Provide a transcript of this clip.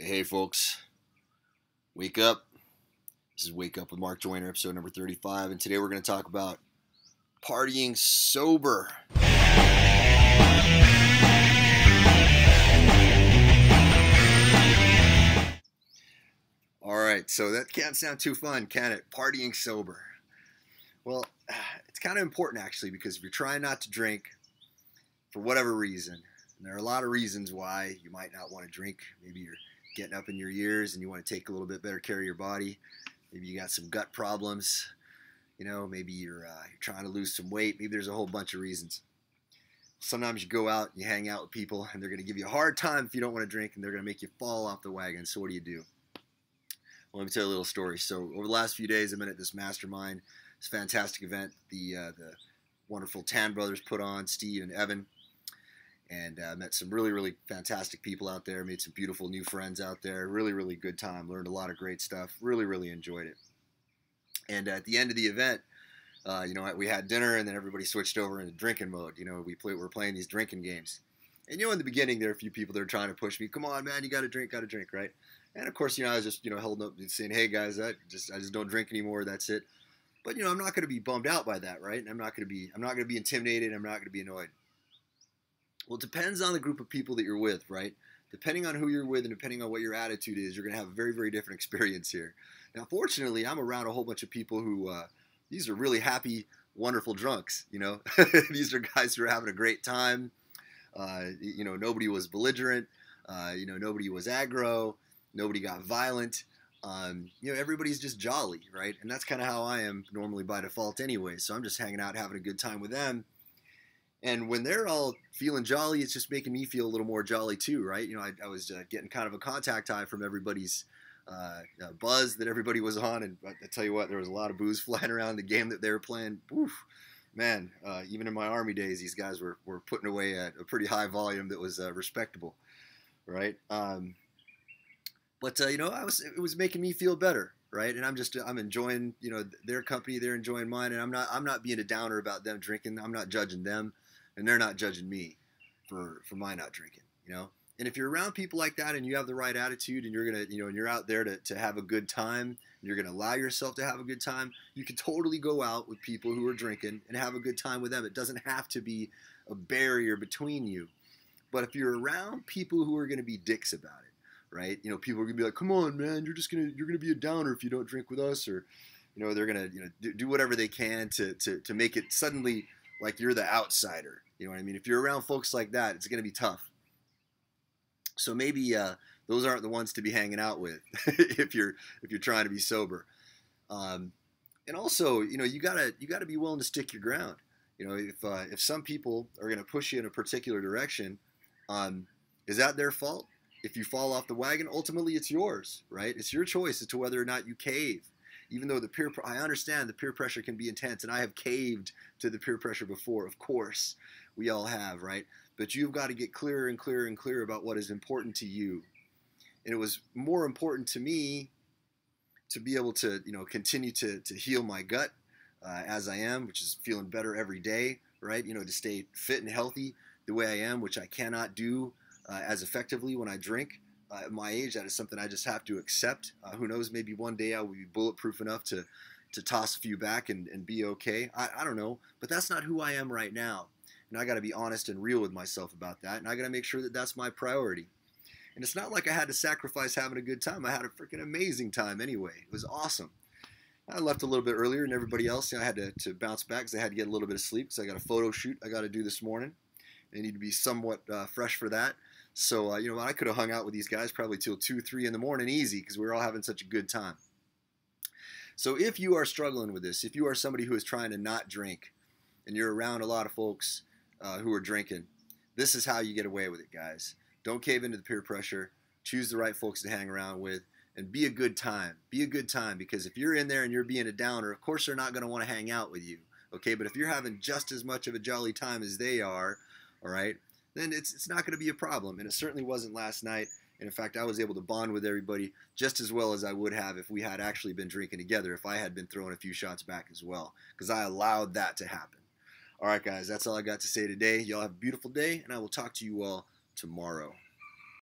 Hey folks, wake up. This is Wake Up with Mark Joyner, episode number 35, and today we're going to talk about partying sober. Alright, so that can't sound too fun, can it? Partying sober. Well, it's kind of important actually, because if you're trying not to drink for whatever reason, and there are a lot of reasons why you might not want to drink. Maybe you're getting up in your years and you want to take a little bit better care of your body. Maybe you got some gut problems. Maybe you're trying to lose some weight. Maybe there's a whole bunch of reasons. Sometimes you go out and you hang out with people and they're going to give you a hard time if you don't want to drink, and they're going to make you fall off the wagon. So what do? Well, let me tell you a little story. So over the last few days, I've been at this mastermind, this fantastic event the wonderful Tan brothers put on, Steve and Evan. And met some really, really fantastic people out there. Made some beautiful new friends out there. Really, really good time. Learned a lot of great stuff. Really, really enjoyed it. And at the end of the event, we had dinner, and then everybody switched over into drinking mode. We're playing these drinking games. And in the beginning, there are a few people that are trying to push me. Come on, man, you got to drink, right? And of course, I was just holding up and saying, hey guys, I just don't drink anymore. That's it. But I'm not going to be bummed out by that, right? And I'm not going to be intimidated. I'm not going to be annoyed. Well, it depends on the group of people that you're with, right? Depending on who you're with and depending on what your attitude is, you're going to have a very, very different experience here. Now, fortunately, I'm around a whole bunch of people who, these are really happy, wonderful drunks, These are guys who are having a great time. Nobody was belligerent. Nobody was aggro. Nobody got violent. Everybody's just jolly, right? And that's kind of how I am normally by default anyway. So I'm just hanging out, having a good time with them. And when they're all feeling jolly, it's just making me feel a little more jolly too, right? I was getting kind of a contact high from everybody's buzz that everybody was on. And I tell you what, there was a lot of booze flying around the game that they were playing. Oof, man, even in my Army days, these guys were putting away at a pretty high volume that was respectable, right? It was making me feel better, right? And I'm enjoying, their company, they're enjoying mine, and I'm not being a downer about them drinking. I'm not judging them. And they're not judging me for my not drinking, And if you're around people like that and you have the right attitude and you're gonna, and you're out there to have a good time, and you're gonna allow yourself to have a good time, you can totally go out with people who are drinking and have a good time with them. It doesn't have to be a barrier between you. But if you're around people who are gonna be dicks about it, right? People are gonna be like, "Come on, man, you're gonna be a downer if you don't drink with us," or, they're gonna do whatever they can to make it suddenly like you're the outsider. You know what I mean? If you're around folks like that, it's going to be tough. So maybe those aren't the ones to be hanging out with if you're trying to be sober. And also, you gotta be willing to stick your ground. If some people are going to push you in a particular direction, is that their fault? If you fall off the wagon, ultimately it's yours, right? It's your choice as to whether or not you cave. Even though I understand the peer pressure can be intense, and I have caved to the peer pressure before, of course. We all have, right? But you've got to get clearer and clearer and clearer about what is important to you. And it was more important to me to be able to, continue to heal my gut as I am, which is feeling better every day, right? To stay fit and healthy the way I am, which I cannot do as effectively when I drink. At my age, that is something I just have to accept. Who knows, maybe one day I will be bulletproof enough to toss a few back and be okay. I don't know, but that's not who I am right now. And I got to be honest and real with myself about that, and I got to make sure that that's my priority. And it's not like I had to sacrifice having a good time. I had a freaking amazing time anyway. It was awesome. I left a little bit earlier than everybody else. I had to bounce back because I had to get a little bit of sleep because I got a photo shoot I got to do this morning. I need to be somewhat fresh for that. So, I could have hung out with these guys probably till 2, 3 in the morning easy because we were all having such a good time. So if you are struggling with this, if you are somebody who is trying to not drink and you're around a lot of folks who are drinking, this is how you get away with it, guys. Don't cave into the peer pressure. Choose the right folks to hang around with and be a good time. Be a good time, because if you're in there and you're being a downer, of course they're not going to want to hang out with you. Okay, but if you're having just as much of a jolly time as they are, all right, then it's not going to be a problem. And it certainly wasn't last night. And in fact, I was able to bond with everybody just as well as I would have if we had actually been drinking together, if I had been throwing a few shots back as well, because I allowed that to happen. All right, guys, that's all I got to say today. Y'all have a beautiful day, and I will talk to you all tomorrow.